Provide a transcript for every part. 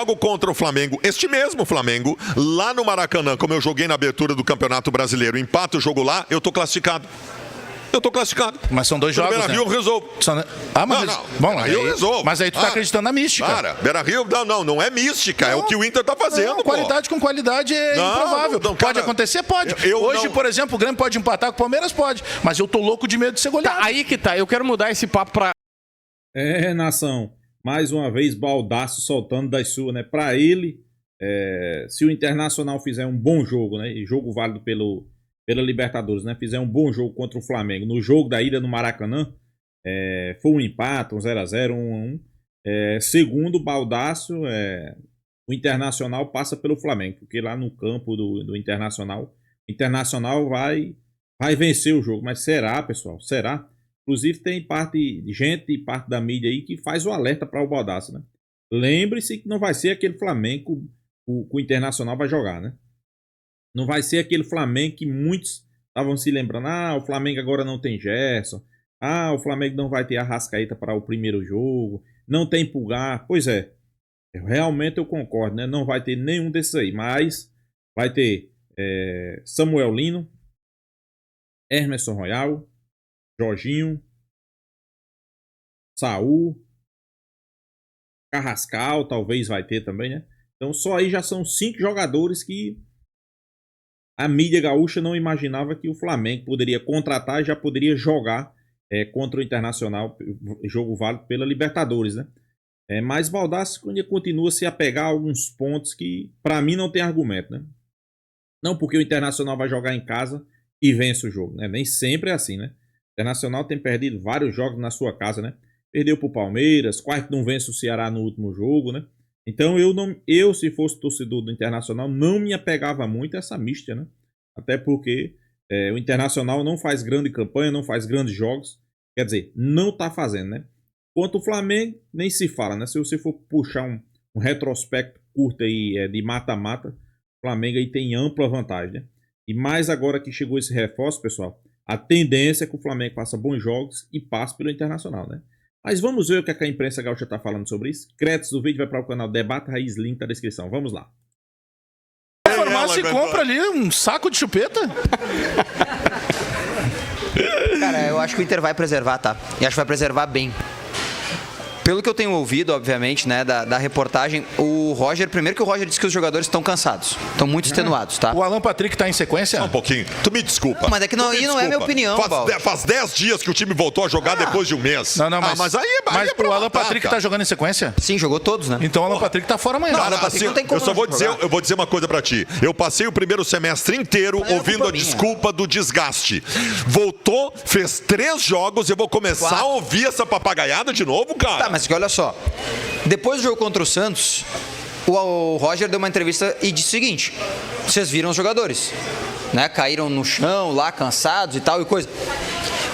Jogo contra o Flamengo, este mesmo Flamengo, lá no Maracanã, como eu joguei na abertura do Campeonato Brasileiro, empata o jogo lá, eu tô classificado. Eu tô classificado. Mas são dois jogos, Beira-Rio eu resolvo. Mas não. Bom, Eu resolvo. Mas aí tu tá acreditando na mística. Cara, Beira-Rio, não é mística, é o que o Inter tá fazendo, não, qualidade com qualidade é improvável. Pode acontecer? Pode. Hoje, por exemplo, o Grêmio pode empatar com o Palmeiras? Pode. Mas eu tô louco de medo de ser goleado. Tá, aí que tá. Eu quero mudar esse papo pra... Nação. Mais uma vez, Baldasso soltando das suas, né? Pra ele, se o Internacional fizer um bom jogo, né? E jogo válido pela Libertadores, né? Fizer um bom jogo contra o Flamengo, no jogo da ida no Maracanã, foi um empate, um 0x0, 1x1. Segundo Baldasso, o Internacional passa pelo Flamengo, porque lá no campo do Internacional, o Internacional vai vencer o jogo. Mas será, pessoal? Será? Inclusive tem gente e parte da mídia aí que faz o alerta para o Baldasso, né? Lembre-se que não vai ser aquele Flamengo que o Internacional vai jogar, né? Não vai ser aquele Flamengo que muitos estavam se lembrando. O Flamengo agora não tem Gerson. O Flamengo não vai ter Arrascaeta para o primeiro jogo. Não tem Pulgar. Pois é. Realmente eu concordo, né? Não vai ter nenhum desses aí. Mas vai ter Samuel Lino, Emerson Royal, Jorginho, Saul, Carrascal, talvez vai ter também, né? Então só aí já são 5 jogadores que a mídia gaúcha não imaginava que o Flamengo poderia contratar e já poderia jogar contra o Internacional, jogo válido pela Libertadores, né? Mas Baldasso continua a se apegar a alguns pontos que para mim não tem argumento, né? Não porque o Internacional vai jogar em casa e vence o jogo, né? Nem sempre é assim, né? O Internacional tem perdido vários jogos na sua casa, né? Perdeu pro Palmeiras, quase que não vence o Ceará no último jogo, né? Então eu se fosse torcedor do Internacional, não me apegava muito a essa mística, né? Até porque o Internacional não faz grande campanha, não faz grandes jogos. Quer dizer, não tá fazendo, né? Quanto o Flamengo, nem se fala, né? Se você for puxar um retrospecto curto aí de mata-mata, o Flamengo aí tem ampla vantagem, né? E mais agora que chegou esse reforço, pessoal, a tendência é que o Flamengo faça bons jogos e passe pelo Internacional, né? Mas vamos ver o que a imprensa gaúcha está falando sobre isso. Créditos do vídeo vai para o canal Debate Raiz, link na descrição. Vamos lá. A farmácia compra ali um saco de chupeta. Cara, eu acho que o Inter vai preservar, tá? E acho que vai preservar bem. Pelo que eu tenho ouvido, obviamente, né, da reportagem, o Roger, primeiro que o Roger disse que os jogadores estão cansados, estão muito extenuados, tá? O Alan Patrick tá em sequência? Só um pouquinho. Tu me desculpa. Mas é que não é minha opinião, Faz 10 dias que o time voltou a jogar depois de um mês. Mas o Alan Patrick tá jogando em sequência? Sim, jogou todos, né? Então o Alan Patrick tá fora amanhã. Cara, assim, não tem como eu vou dizer uma coisa pra ti. Eu passei o primeiro semestre inteiro ouvindo a desculpa do desgaste. Voltou, fez 3 jogos, eu vou começar a ouvir essa papagaiada de novo, cara. Tá, mas olha só. Depois do jogo contra o Santos, o Roger deu uma entrevista e disse o seguinte: vocês viram os jogadores, né? Caíram no chão lá, cansados e tal e coisa.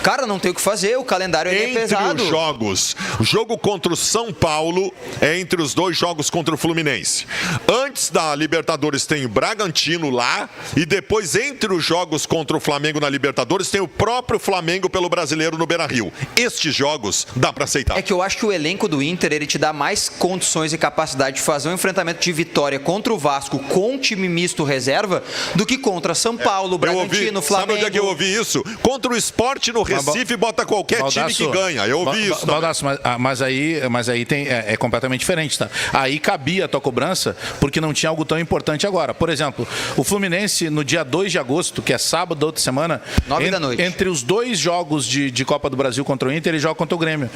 Cara, não tem o que fazer, o calendário é pesado. Entre os jogos, o jogo contra o São Paulo é entre os 2 jogos contra o Fluminense. Antes da Libertadores tem o Bragantino lá e depois entre os jogos contra o Flamengo na Libertadores tem o próprio Flamengo pelo Brasileiro no Beira-Rio. Estes jogos dá pra aceitar. É que eu acho que o elenco do Inter, ele te dá mais condições e capacidade de fazer um enfrentamento de vitória contra o Vasco com time misto reserva do que contra São Paulo, Bragantino, Flamengo. Sabe onde é que eu ouvi isso? Contra o Sport no Recife bota qualquer time que ganha. Eu ouvi isso. Baldasso, mas aí tem, é completamente diferente, tá? Aí cabia a tua cobrança porque não tinha algo tão importante agora. Por exemplo, o Fluminense no dia 2 de agosto, que é sábado da outra semana, 9 da noite. Entre os 2 jogos de Copa do Brasil contra o Inter, ele joga contra o Grêmio.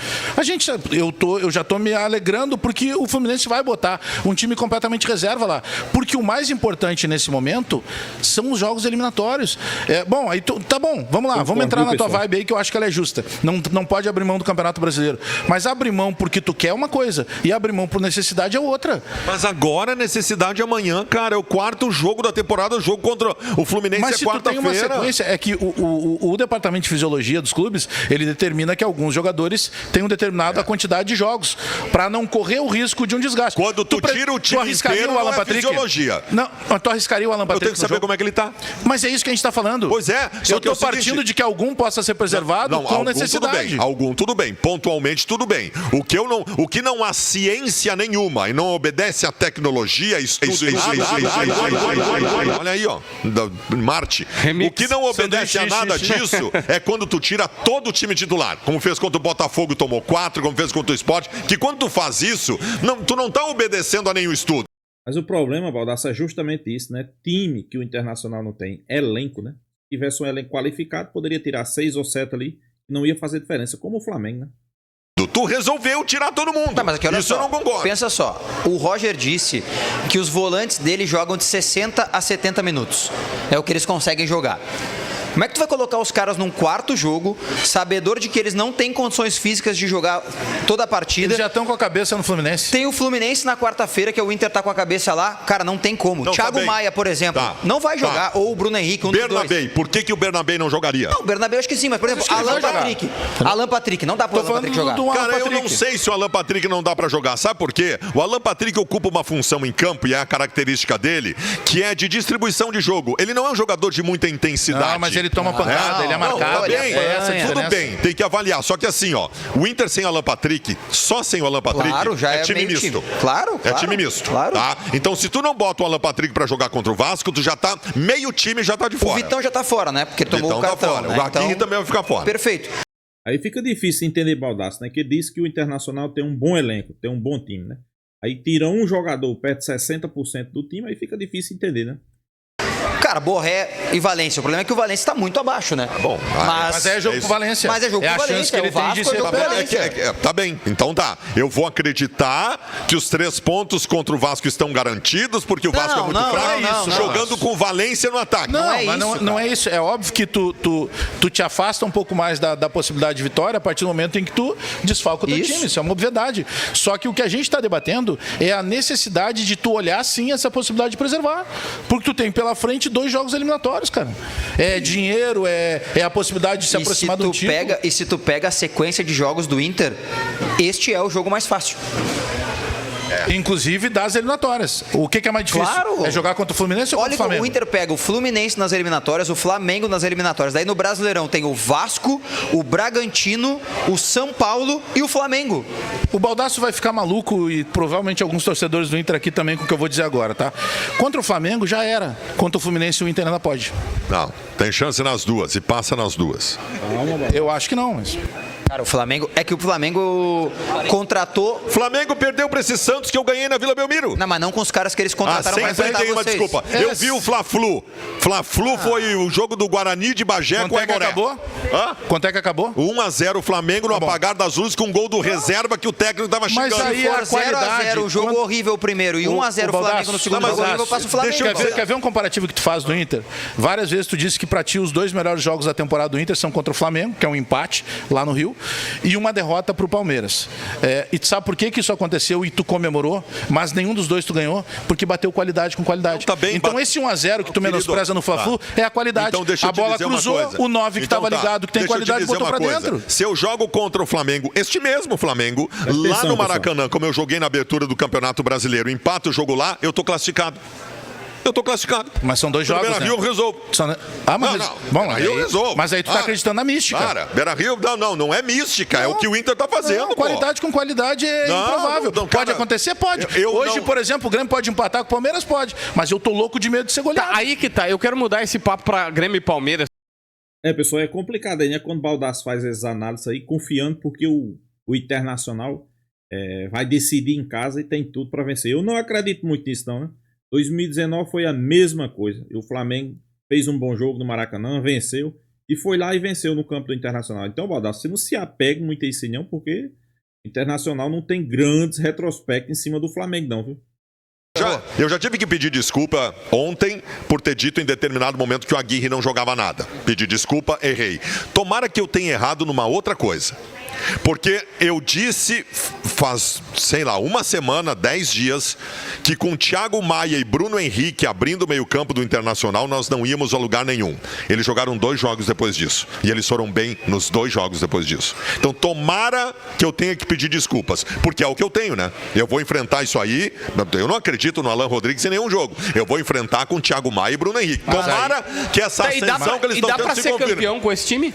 Eu já tô me alegrando porque o Fluminense vai botar um time completamente reserva lá. Porque o mais importante nesse momento são os jogos eliminatórios. Bom, aí tá bom, vamos lá, vamos entrar na tua vibe aí que eu acho que ela é justa. Não pode abrir mão do Campeonato Brasileiro. Mas abrir mão porque tu quer uma coisa e abrir mão por necessidade é outra. Mas agora a necessidade necessidade amanhã, cara. É o quarto jogo da temporada, o jogo contra o Fluminense. Mas é se tu tem uma quarta-feira. sequência, é que o departamento de fisiologia dos clubes, ele determina que alguns jogadores têm uma determinada quantidade de jogos, para não correr o risco de um desgaste. Quando tu tira o time arriscaria inteiro, o Alan não é Patrick? fisiologia. Não, mas tu arriscaria o Alan Eu Patrick tenho que no saber jogo? como é que ele tá. Mas é isso que a gente está falando. Pois é. Só Eu que é estou o seguinte, partindo de que algum possa ser preservado com algum necessidade. tudo bem. Pontualmente tudo bem. O que não há ciência nenhuma e não obedece à tecnologia, olha aí, ó, Marte. O que não obedece a nada disso é quando tu tira todo o time titular, como fez contra o Botafogo e tomou 4, como fez contra o Sport, que quando tu faz isso, tu não tá obedecendo a nenhum estudo. Mas o problema, Baldasso, é justamente isso, né? Time que o Internacional não tem, elenco, né? Se tivesse um elenco qualificado, poderia tirar 6 ou 7 ali, e não ia fazer diferença, como o Flamengo, né? Tu resolveu tirar todo mundo. Tá, mas aqui, olha isso só, eu não concordo. pensa só, o Roger disse que os volantes dele jogam de 60 a 70 minutos. É o que eles conseguem jogar. Como é que tu vai colocar os caras num quarto jogo, sabedor de que eles não têm condições físicas de jogar toda a partida? Eles já estão com a cabeça no Fluminense. Tem o Fluminense na quarta-feira, que o Inter tá com a cabeça lá. Cara, não tem como. Não, Thiago tá bem. Maia, por exemplo, Tá. não vai jogar. Tá. Ou o Bruno Henrique, um dos dois. Bernabé, por que o Bernabé não jogaria? Não, o Bernabé eu acho que sim, mas por exemplo, acho que ele Alan vai jogar. Patrick. Alan Patrick, não dá pro Tô Alan Patrick falando jogar. do Alan Cara, eu Patrick. não sei se o Alan Patrick não dá pra jogar. Sabe por quê? O Alan Patrick ocupa uma função em campo, e é a característica dele, que é de distribuição de jogo. Ele não é um jogador de muita intensidade. Não, mas ele toma pancada, ele é marcado. Tá bem, É essa a tudo diferença. bem, tem que avaliar. Só que assim, ó, o Inter sem Alan Patrick, só sem o Alan Patrick, Claro, já é time meio misto. time. Claro, É claro, time misto, claro. tá? Então, se tu não bota o Alan Patrick pra jogar contra o Vasco, tu já tá, meio time já tá de O fora. Vitão já tá fora, né? Porque tomou Vitão o cartão. tá fora. Né? O Aguirre também vai ficar fora. Perfeito. Aí fica difícil entender Baldasso, né? Que diz que o Internacional tem um bom elenco, tem um bom time, né? Aí tira um jogador perto de 60% do time, aí fica difícil entender, né? Cara, Borré e Valência. O problema é que o Valência tá muito abaixo, né? Bom, mas é jogo isso. com Valência. Mas é jogo a com Valência. chance que ele o tem Vasco de é ser jogo com Valência. Tá bem, então tá. Eu vou acreditar que os 3 pontos contra o Vasco estão garantidos, porque o Vasco é muito fraco, jogando com Valência no ataque. Não, é mas isso, não é isso. É óbvio que tu te afasta um pouco mais da possibilidade de vitória a partir do momento em que tu desfalca o teu Isso. time. Isso é uma obviedade. Só que o que a gente está debatendo é a necessidade de tu olhar, sim, essa possibilidade de preservar. Porque tu tem pela frente 2 jogos eliminatórios, cara. É dinheiro, é a possibilidade de se aproximar do título. E se tu pega a sequência de jogos do Inter, este é o jogo mais fácil. Inclusive das eliminatórias. O que é mais difícil? Claro. É jogar contra o Fluminense ou Olha contra o que Flamengo? o Inter pega o Fluminense nas eliminatórias, o Flamengo nas eliminatórias. Daí no Brasileirão tem o Vasco, o Bragantino, o São Paulo e o Flamengo. O Baldasso vai ficar maluco e provavelmente alguns torcedores do Inter aqui também com o que eu vou dizer agora, tá? Contra o Flamengo já era. Contra o Fluminense o Inter ainda pode. Não, tem chance nas duas e passa nas duas. Eu acho que não, mas... Cara, o Flamengo... É que o Flamengo contratou... Flamengo perdeu pra esse Santos que eu ganhei na Vila Belmiro. Não, mas não com os caras que eles Ah, contrataram pra sempre enfrentar tem uma vocês. desculpa. Eu vi o Fla-Flu. Fla-Flu foi o jogo do Guarani de Bagé Quanto com o é que Aimoré. acabou? Hã? Quanto é que acabou? 1-0 o Flamengo no Tá bom. apagar das luzes com um gol do reserva que o técnico tava Mas xingando. aí a For 0x0, qualidade, o jogo quando- horrível o primeiro e 1x0 o Flamengo Baldasso, no segundo não, mas jogo horrível, Baldasso, passa o Flamengo. deixa eu ver. Quer ver um comparativo que tu faz do Inter? Várias vezes tu disse que pra ti os 2 melhores jogos da temporada do Inter são contra o Flamengo, que é um empate lá no Rio, e uma derrota pro Palmeiras. E tu sabe por que isso aconteceu e tu comemorou, mas nenhum dos dois tu ganhou? Porque bateu qualidade com qualidade. Não, tá bem, então esse 1-0 que tu Querido, menospreza no Fla-Flu tá. é a qualidade. Então, deixa eu A te bola dizer uma cruzou, coisa. o 9 que Então, estava ligado, que tem deixa eu te qualidade, dizer botou uma pra coisa. dentro. Se eu jogo contra o Flamengo, este mesmo Flamengo, lá atenção, no Maracanã, como eu joguei na abertura do Campeonato Brasileiro, empato o jogo lá, eu tô classificado. Eu tô classificado. Mas são 2 jogos, Beira-Rio eu resolvo. Mas Bom, aí eu resolvo. Mas aí tu tá acreditando na mística. Cara, Beira-Rio, não é mística, é o que o Inter tá fazendo, Não, qualidade com qualidade é Não, improvável. não, cara, pode acontecer? Pode. eu Hoje, não- por exemplo, o Grêmio pode empatar com o Palmeiras? Pode. Mas eu tô louco de medo de ser goleado. Tá, aí que tá. Eu quero mudar esse papo pra Grêmio e Palmeiras. Pessoal, é complicado aí, né? Quando o Baldasso faz essas análises aí, confiando porque o Internacional vai decidir em casa e tem tudo pra vencer. Eu não acredito muito nisso, não, né? 2019 foi a mesma coisa. E o Flamengo fez um bom jogo no Maracanã, venceu e foi lá e venceu no campo do Internacional. Então, Baldasso, você não se apega muito a isso não, porque o Internacional não tem grandes retrospectos em cima do Flamengo, não, viu? Eu já tive que pedir desculpa ontem por ter dito em determinado momento que o Aguirre não jogava nada. Pedi desculpa, errei. Tomara que eu tenha errado numa outra coisa. Porque eu disse faz, sei lá, uma semana, 10 dias, que com Thiago Maia e Bruno Henrique abrindo o meio-campo do Internacional, nós não íamos a lugar nenhum. Eles jogaram 2 jogos depois disso. E eles foram bem nos 2 jogos depois disso. Então, tomara que eu tenha que pedir desculpas. Porque é o que eu tenho, né? Eu vou enfrentar isso aí. Eu não acredito no Alan Rodrigues em nenhum jogo. Eu vou enfrentar com Thiago Maia e Bruno Henrique. Tomara que essa ascensão que eles estão tendo se confirme. E dá pra ser campeão com esse time?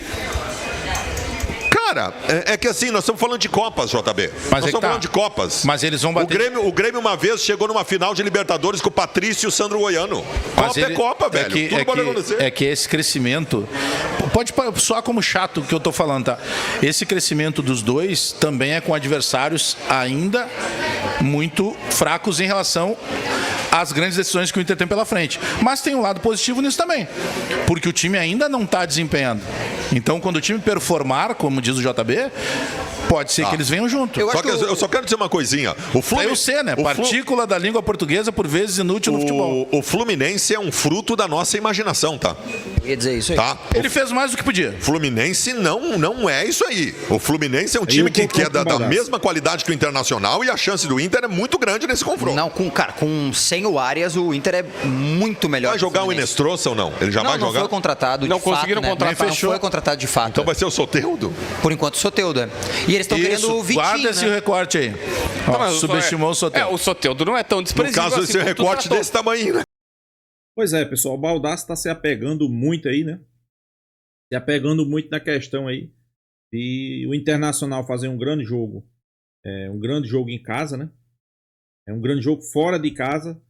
Cara, é que assim, nós estamos falando de Copas, JB. Nós estamos falando de Copas. Mas eles vão bater... O Grêmio uma vez chegou numa final de Libertadores com o Patrício e o Sandro Goiano. Copa é Copa, velho. Tudo pode acontecer. É que esse crescimento... Pode soar como chato o que eu tô falando, tá? Esse crescimento dos dois também é com adversários ainda muito fracos em relação às grandes decisões que o Inter tem pela frente. Mas tem um lado positivo nisso também. Porque o time ainda não está desempenhando. Então, quando o time performar, como diz o JB, pode ser que eles venham junto. Eu só quero dizer uma coisinha. Eu sei, né? Partícula da língua portuguesa, por vezes, inútil no futebol. O Fluminense é um fruto da nossa imaginação, tá? Eu ia dizer isso aí. Tá? Ele fez mais do que podia. Fluminense não é isso aí. O Fluminense é um time que é da mesma qualidade que o Internacional e a chance do Inter é muito grande nesse confronto. Não, com sem o Arias, o Inter é muito melhor. Vai jogar o Inestrosa ou não? Ele já vai jogar? Não foi contratado. Não conseguiram contratar. Não foi contratado de fato. Então vai ser o Soteldo? Por enquanto, o Soteldo. E eles estão querendo o Vitinho. Guarda esse recorte aí. Ó, subestimou o Soteldo. O Soteldo não é tão No desprezível caso, assim esse recorte desse tamanho, né? Pois é, pessoal, o Baldassi está se apegando muito aí, né? Se apegando muito na questão aí de o Internacional fazer um grande jogo. Um grande jogo em casa, né? É um grande jogo fora de casa,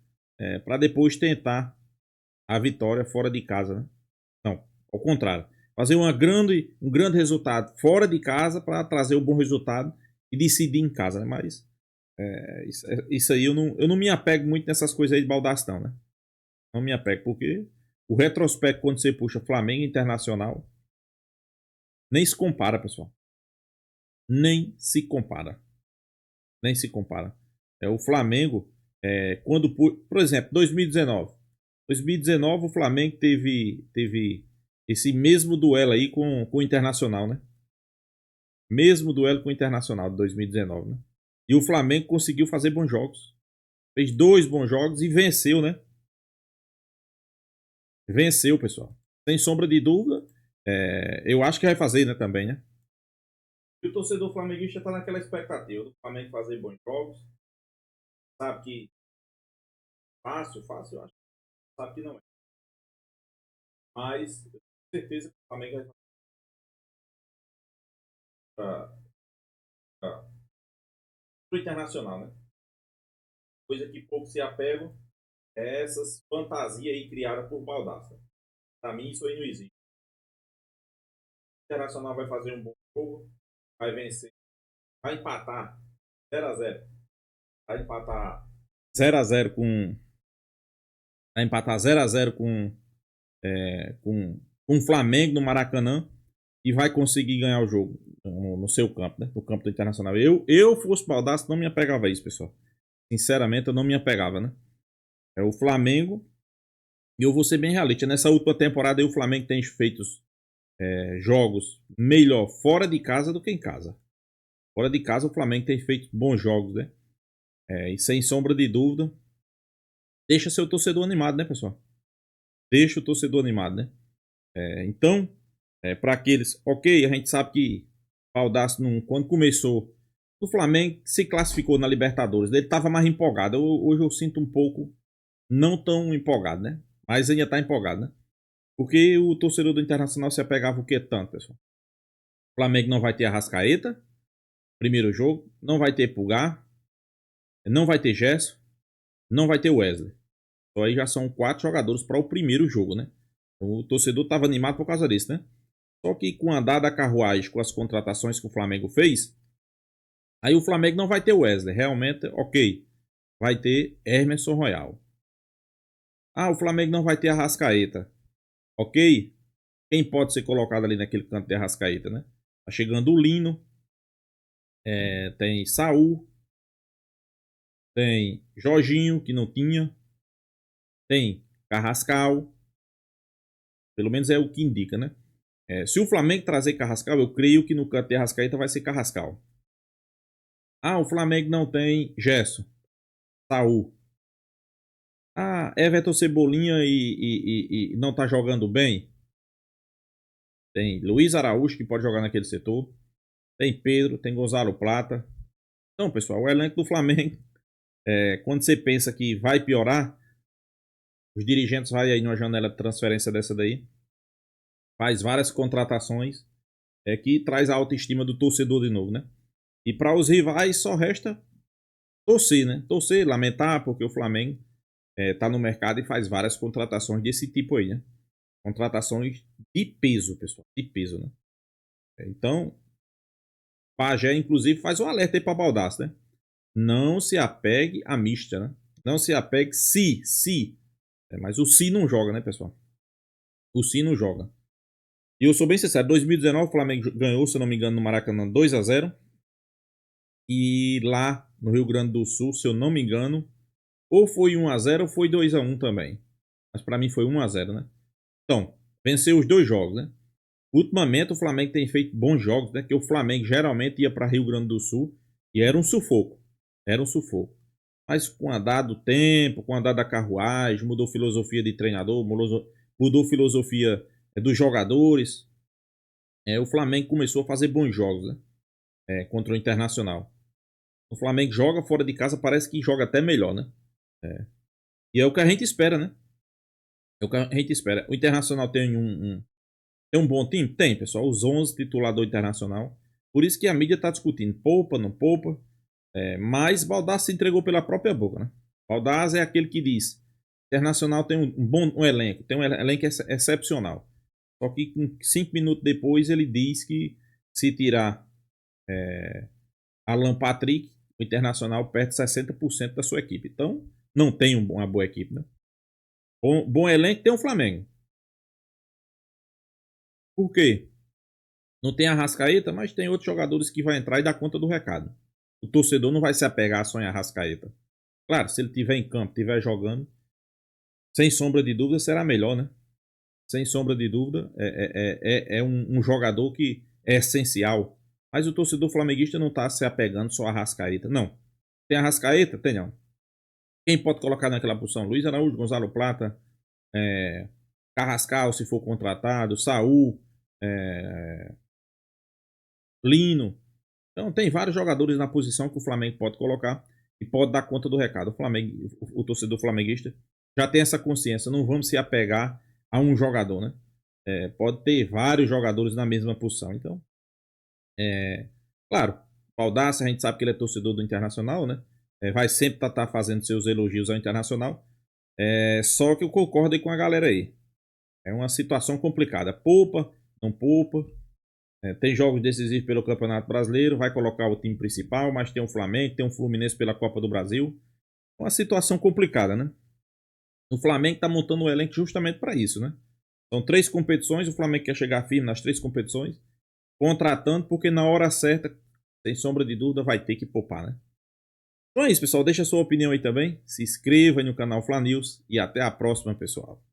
para depois tentar a vitória fora de casa, né? Não, ao contrário. Fazer um grande resultado fora de casa para trazer o bom resultado e decidir em casa, né? Mas isso aí eu não me apego muito nessas coisas aí de Baldassi, não, né? Não me apego, porque o retrospecto, quando você puxa Flamengo e Internacional, nem se compara, pessoal. Nem se compara. Nem se compara. O Flamengo, por exemplo, 2019. 2019 o Flamengo teve esse mesmo duelo aí com o Internacional, né? Mesmo duelo com o Internacional de 2019, né? E o Flamengo conseguiu fazer bons jogos. Fez 2 bons jogos e venceu, né? Venceu, pessoal. Sem sombra de dúvida. Eu acho que vai fazer, né, também, né? E o torcedor flamenguista tá naquela expectativa do Flamengo fazer bons jogos. Sabe que fácil, eu acho. Sabe que não é. Mas, com certeza, que o Flamengo vai para o Internacional, né? Coisa que pouco se apegam é essas fantasias aí criadas por Baldassi. Para mim, isso aí não existe. O Internacional vai fazer um bom jogo, vai vencer, vai empatar 0-0. Vai empatar 0-0 com. Vai empatar 0-0 com o Flamengo no Maracanã e vai conseguir ganhar o jogo no seu campo, né? No campo do Internacional. Eu fosse Baldassi, não me apegava a isso, pessoal. Sinceramente, eu não me apegava, né? O Flamengo, e eu vou ser bem realista, nessa última temporada aí, o Flamengo tem feito jogos melhor fora de casa do que em casa. Fora de casa, o Flamengo tem feito bons jogos, né? E sem sombra de dúvida, deixa seu torcedor animado, né, pessoal? Deixa o torcedor animado, né? Então, para aqueles... Ok, a gente sabe que o Baldassi, quando começou, o Flamengo se classificou na Libertadores. Ele estava mais empolgado. Hoje eu sinto um pouco não tão empolgado, né? Mas ainda está empolgado, né? Porque o torcedor do Internacional se apegava o que tanto, pessoal? O Flamengo não vai ter Arrascaeta, primeiro jogo. Não vai ter Pulgar. Não vai ter Gerson. Não vai ter Wesley. Então aí já são 4 jogadores para o primeiro jogo, né? O torcedor estava animado por causa disso, né? Só que com a andada da carruagem, com as contratações que o Flamengo fez, aí o Flamengo não vai ter Wesley. Realmente, ok. Vai ter Emerson Royal. O Flamengo não vai ter Arrascaeta. Ok. Quem pode ser colocado ali naquele canto de Arrascaeta, né? Tá chegando o Lino. Tem Saul. Tem Jorginho, que não tinha. Tem Carrascal. Pelo menos é o que indica, né? Se o Flamengo trazer Carrascal, eu creio que no canto de Arrascaeta vai ser Carrascal. Ah, o Flamengo não tem Gerson, Saul. Ah, Everton Cebolinha e não tá jogando bem. Tem Luiz Araújo, que pode jogar naquele setor. Tem Pedro, tem Gonzalo Plata. Então, pessoal, o elenco do Flamengo, quando você pensa que vai piorar, os dirigentes vão aí numa janela de transferência dessa daí, faz várias contratações, que traz a autoestima do torcedor de novo, né? E para os rivais só resta torcer, né? Torcer, lamentar, porque o Flamengo tá no mercado e faz várias contratações desse tipo aí, né? Contratações de peso, pessoal, de peso, né? Então, Pajé, inclusive, faz um alerta aí para Baldassi, né? Não se apegue à mista, né? Não se apegue se. Mas o se não joga, né, pessoal? O se não joga. E eu sou bem sincero, 2019 o Flamengo ganhou, se eu não me engano, no Maracanã 2-0. E lá no Rio Grande do Sul, se eu não me engano, ou foi 1-0 ou foi 2-1 também. Mas para mim foi 1-0, né? Então, venceu os dois jogos, né? Ultimamente o Flamengo tem feito bons jogos, né? Que o Flamengo geralmente ia para Rio Grande do Sul e era um sufoco. Era um sufoco. Mas com o andar do tempo, com o andar da carruagem, mudou filosofia de treinador, mudou filosofia dos jogadores. O Flamengo começou a fazer bons jogos, né? Contra o Internacional. O Flamengo joga fora de casa, parece que joga até melhor, né? E é o que a gente espera, né? É o que a gente espera. O Internacional tem um bom time? Tem, pessoal. Os 11 titulares do Internacional. Por isso que a mídia está discutindo. Poupa, não poupa. Mas Baldassi se entregou pela própria boca, né? Baldassi é aquele que diz: Internacional tem um bom elenco. Tem um elenco excepcional. Só que 5 minutos depois ele diz que se tirar Alan Patrick, o Internacional perde 60% da sua equipe. Então, não tem uma boa equipe, né? Bom elenco tem o Flamengo. Por quê? Não tem Arrascaeta, mas tem outros jogadores que vai entrar e dar conta do recado. O torcedor não vai se apegar só em Arrascaeta. Claro, se ele estiver em campo, estiver jogando, sem sombra de dúvida, será melhor, né? Sem sombra de dúvida, é um jogador que é essencial. Mas o torcedor flamenguista não está se apegando só a Arrascaeta. Não. Tem Arrascaeta? Tem não. Quem pode colocar naquela posição? Luiz Araújo, Gonzalo Plata, Carrascal, se for contratado, Saul, Lino. Então tem vários jogadores na posição que o Flamengo pode colocar e pode dar conta do recado. O torcedor flamenguista já tem essa consciência. Não vamos se apegar a um jogador, né? Pode ter vários jogadores na mesma posição. Então, claro, Baldassi, a gente sabe que ele é torcedor do Internacional, né? Vai sempre estar fazendo seus elogios ao Internacional. Só que eu concordo aí com a galera aí. É uma situação complicada. Poupa, não poupa. Tem jogos decisivos pelo Campeonato Brasileiro. Vai colocar o time principal, mas tem o Flamengo, tem o Fluminense pela Copa do Brasil. Uma situação complicada, né? O Flamengo está montando o elenco justamente para isso, né? São 3 competições. O Flamengo quer chegar firme nas 3 competições. Contratando, porque na hora certa, sem sombra de dúvida, vai ter que poupar, né? Então é isso, pessoal. Deixa a sua opinião aí também. Se inscreva aí no canal Fla News e até a próxima, pessoal.